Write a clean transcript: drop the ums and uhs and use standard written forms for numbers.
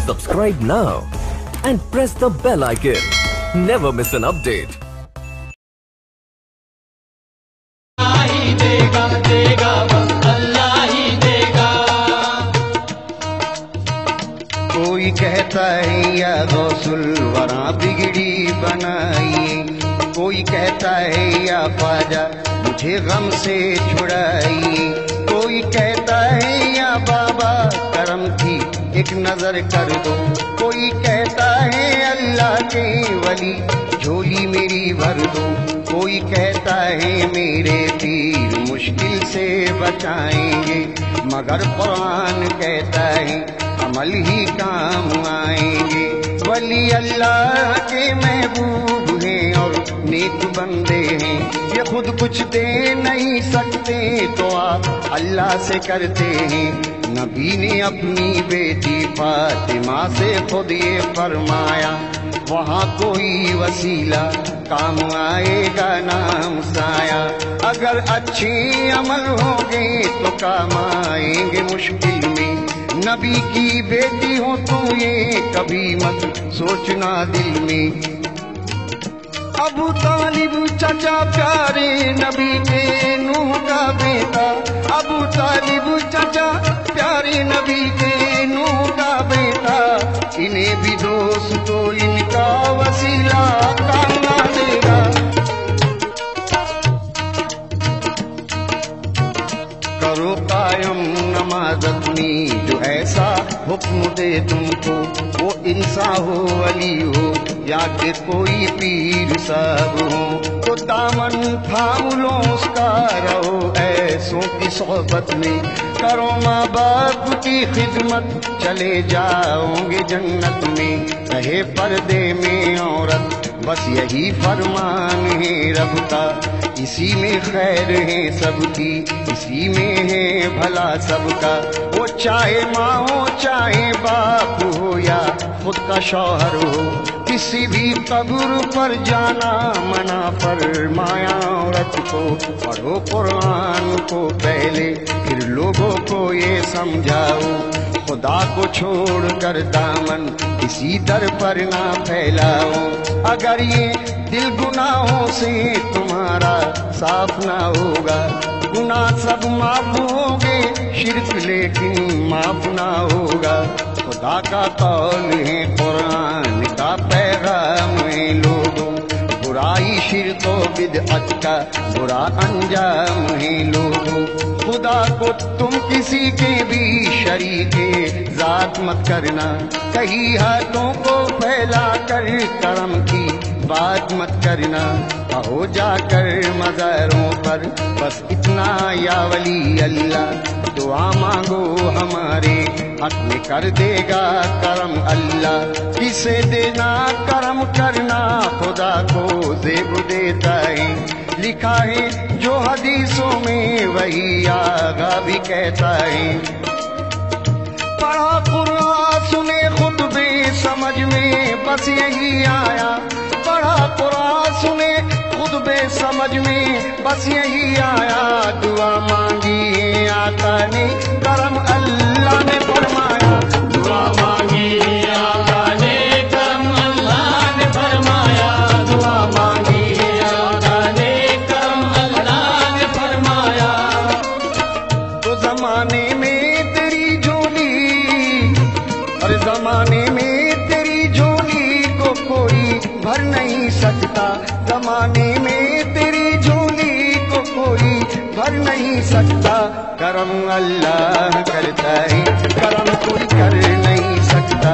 Subscribe now and press the bell icon. Never miss an update. कोई कहता है या गौसुल वरा बिगड़ी बनाइए, कोई कहता है या ख्वाजा मुझे गम से छुड़ाइए, कोई कहता है या बाबा करम की एक नजर कर दो, कोई कहता है अल्लाह के वली झोली मेरी भर दो, कोई कहता है मेरे पीर मुश्किल से बचाएंगे, मगर कुरान कहता है अमल ही काम आएंगे। वली अल्लाह के महबूब हैं और नेक बंदे हैं, ये खुद कुछ दे नहीं सकते तो आप अल्लाह से करते हैं। नबी ने अपनी बेटी फातिमा से खुद ये फरमाया, वहाँ कोई वसीला काम आएगा नाम साया, अगर अच्छे अमल होंगे तो काम आएंगे मुश्किल में। नबी की बेटी हो तो ये कभी मत सोचना दिल में। अबू तालिब चाचा प्यारे नबी के नूह का बेटा, अबू तालिब चाचा प्यारे नबी के नूह का बेटा, इन्हें भी दोस्त तो इनका वसीला काम ना देगा। करो कायम नमाज अपनी जो ऐसा हुक्म दे तुमको, वो इंसान हो वली हो या कि कोई पीर साहब हो, तो दामन थाम लो उसका रहो ऐसों की सोहबत में। करो माँ बाप की खिदमत चले जाओगे जन्नत में। रहे पर्दे में औरत बस यही फरमान है रब का, इसी में खैर है सबकी, इसी में है भला सबका। वो चाहे माँ हो चाहे बाप हो या खुद का शौहर हो, किसी भी कब्र पर जाना मना फरमाया औरत को। पढ़ो कुरान को पहले फिर लोगों को ये समझाओ, खुदा को छोड़ कर दामन किसी दर पर ना फैलाओ। अगर ये दिल गुनाहों से तुम्हारा साफ ना होगा, गुनाह सब माफ होंगे शिर्क लेकिन माफ ना होगा। खुदा का कौल है कुरान का पैगाम है लोगों, बुराई शिर्क व बिदअत का बुरा अंजाम है लोगों। खुदा को तुम किसी के भी शरीके जात मत करना, कहीं हाथों को फैला कर करम की बात मत करना। कहो जाकर मज़ारों पर बस इतना या वली अल्लाह, दुआ मांगो हमारे हक में कर देगा करम अल्लाह। किसे देना करम करना खुदा को ज़ेब देता है, लिखा है जो हदीसों में वही आगा भी कहता है। पढ़ा कुरान सुने खुतबे समझ में बस यही आया, पढ़ा कुरान सुने खुतबे समझ में बस यही आया। दुआ मांगी आका ने करम अल्लाह ने फरमाया, दुआ मांगी आका ने करम अल्लाह ने फरमाया, दुआ मांगी आका ने करम अल्लाह ने फरमाया। तो जमाने में तेरी झोली और जमाने में तेरी झोली को कोई भर नहीं सकता, जमाने में तेरी झोली को कोई भर नहीं सकता। करम अल्लाह करता है, करम कोई कर नहीं सकता।